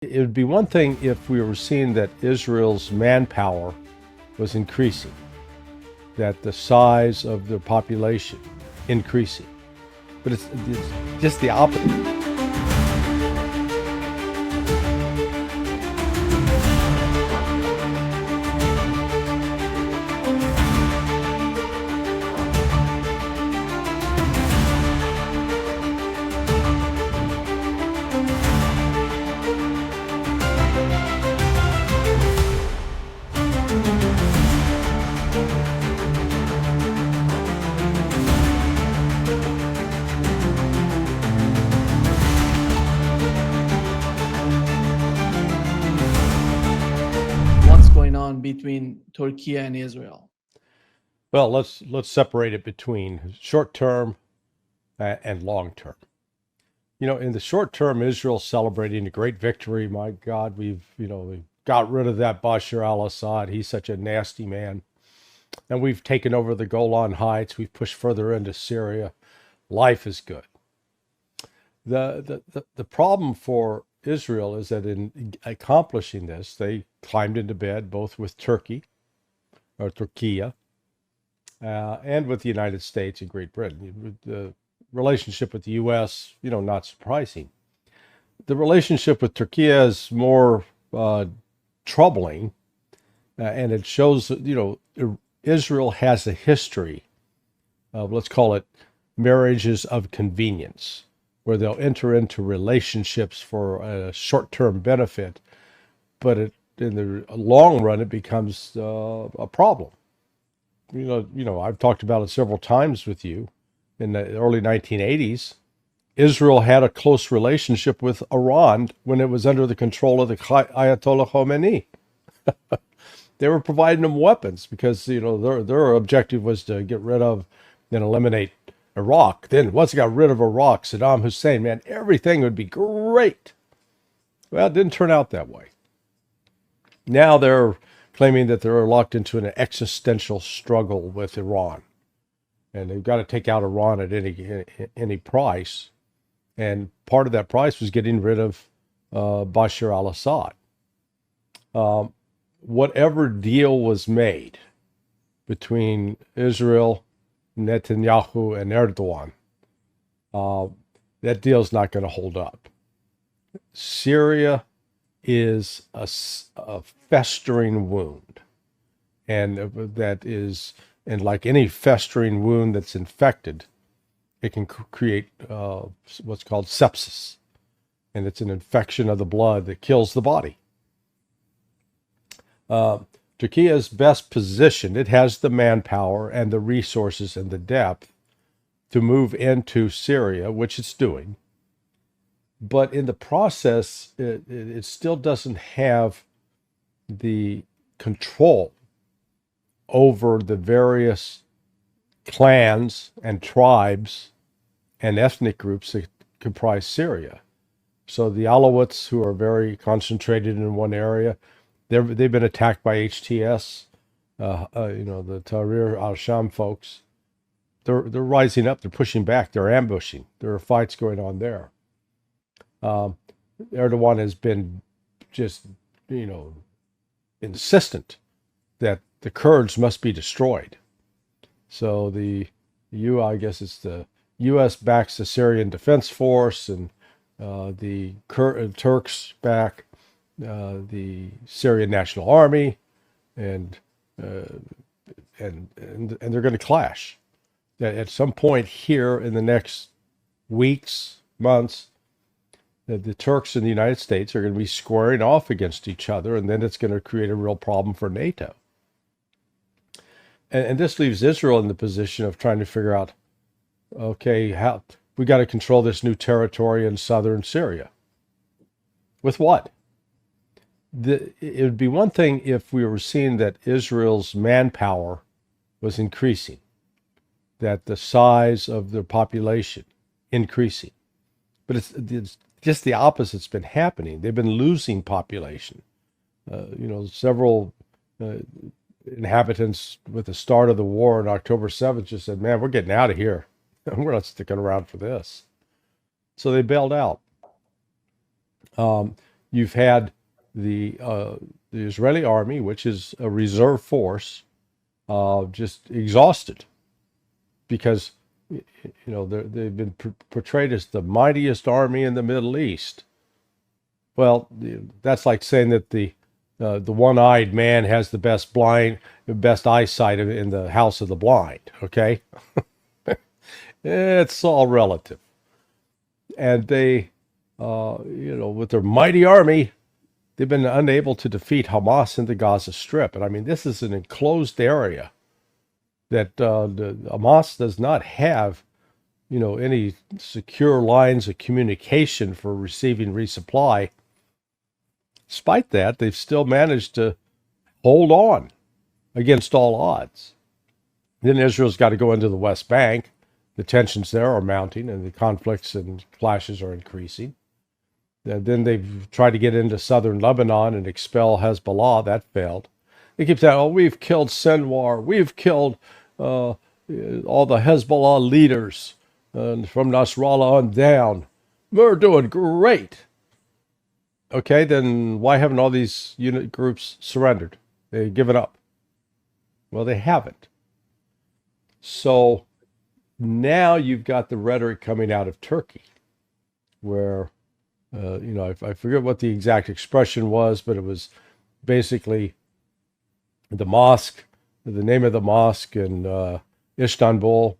It would be one thing if we were seeing that Israel's manpower was increasing, that the size of their population increasing, but it's just the opposite. Between Turkey and Israel? Well, let's separate it between short term and long term. You know, in the short term, Israel's celebrating a great victory. My God, we got rid of that Bashar al-Assad. He's such a nasty man. And we've taken over the Golan Heights. We've pushed further into Syria. Life is good. The problem for Israel is that in accomplishing this, they climbed into bed both with Turkey, or Turkey, and with the United States and Great Britain. The relationship with the U.S., not surprising. The relationship with Turkey is more troubling, and it shows, Israel has a history of, let's call it, marriages of convenience, where they'll enter into relationships for a short-term benefit, but in the long run, it becomes a problem. I've talked about it several times with you. In the early 1980s, Israel had a close relationship with Iran when it was under the control of the Ayatollah Khomeini. They were providing them weapons because, their objective was to get rid of and eliminate Iraq. Then once it got rid of Iraq, Saddam Hussein, man, everything would be great. Well, it didn't turn out that way. Now they're claiming that they're locked into an existential struggle with Iran. And they've got to take out Iran at any price. And part of that price was getting rid of Bashar al-Assad. Whatever deal was made between Israel, Netanyahu, and Erdogan, that deal's not going to hold up. Syria is a festering wound, and like any festering wound that's infected, it can create what's called sepsis, and it's an infection of the blood that kills the body. Turkey is best positioned. It has the manpower and the resources and the depth to move into Syria, which it's doing. But in the process, it still doesn't have the control over the various clans and tribes and ethnic groups that comprise Syria. So the Alawites, who are very concentrated in one area, they've been attacked by HTS, the Tahrir al-Sham folks. They're rising up. They're pushing back. They're ambushing. There are fights going on there. Erdogan has been just, insistent that the Kurds must be destroyed. So I guess it's the U.S. backs the Syrian Defense Force, and the Turks back the Syrian National Army, and they're going to clash. At some point here in the next weeks, months, the Turks and the United States are going to be squaring off against each other, and then it's going to create a real problem for NATO. And this leaves Israel in the position of trying to figure out, okay, how we got to control this new territory in southern Syria. With what? It would be one thing if we were seeing that Israel's manpower was increasing, that the size of their population increasing. But it's just the opposite's been happening. They've been losing population. Several inhabitants with the start of the war on October 7th just said, man, we're getting out of here. We're not sticking around for this. So they bailed out. you've had the Israeli army, which is a reserve force, just exhausted because they've been portrayed as the mightiest army in the Middle East. Well, that's like saying that the one-eyed man has the best eyesight in the house of the blind. Okay, it's all relative. And they, with their mighty army, they've been unable to defeat Hamas in the Gaza Strip. And I mean, this is an enclosed area that Hamas does not have, any secure lines of communication for receiving resupply. Despite that, they've still managed to hold on against all odds. Then Israel's got to go into the West Bank. The tensions there are mounting, and the conflicts and clashes are increasing. Then they've tried to get into southern Lebanon and expel Hezbollah. That failed. They keep saying, "Oh, we've killed Sinwar. We've killed all the Hezbollah leaders from Nasrallah on down. We're doing great." Okay, then why haven't all these unit groups surrendered? They've given up. Well, they haven't. So now you've got the rhetoric coming out of Turkey, where, I forget what the exact expression was, but it was basically the mosque, the name of the mosque in Istanbul,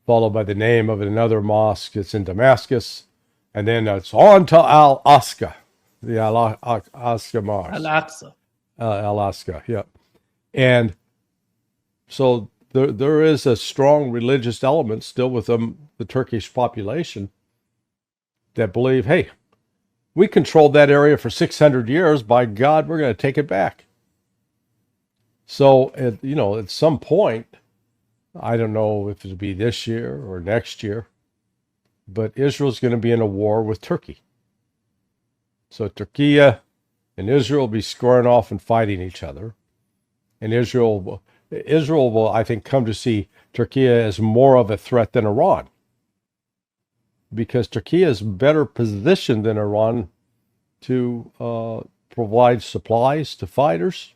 followed by the name of another mosque that's in Damascus, and then it's on to Al-Aqsa, the Al-Aqsa Mosque. Al-Aqsa. Al-Aqsa, yeah. And so there is a strong religious element still within the Turkish population that believe, hey, we controlled that area for 600 years. By God, we're going to take it back. So, at some point, I don't know if it'll be this year or next year, but Israel's going to be in a war with Turkey. So Turkey and Israel will be squaring off and fighting each other. And Israel will, I think, come to see Turkey as more of a threat than Iran, because Turkey is better positioned than Iran to provide supplies to fighters.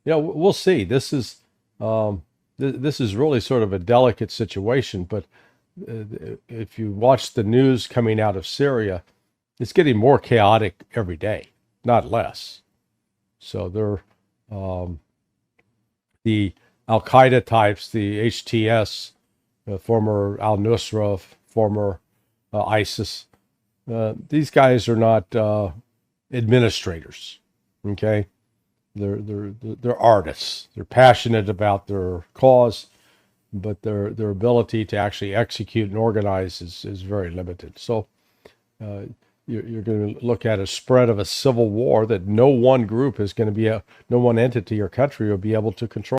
We'll see. This is really sort of a delicate situation, but if you watch the news coming out of Syria, it's getting more chaotic every day, not less. So they're the Al-Qaeda types, the HTS, former al-Nusra, former ISIS. These guys are not administrators. Okay, they're artists. They're passionate about their cause, but their ability to actually execute and organize is very limited. So you're going to look at a spread of a civil war that no one group is going to be no one entity or country will be able to control.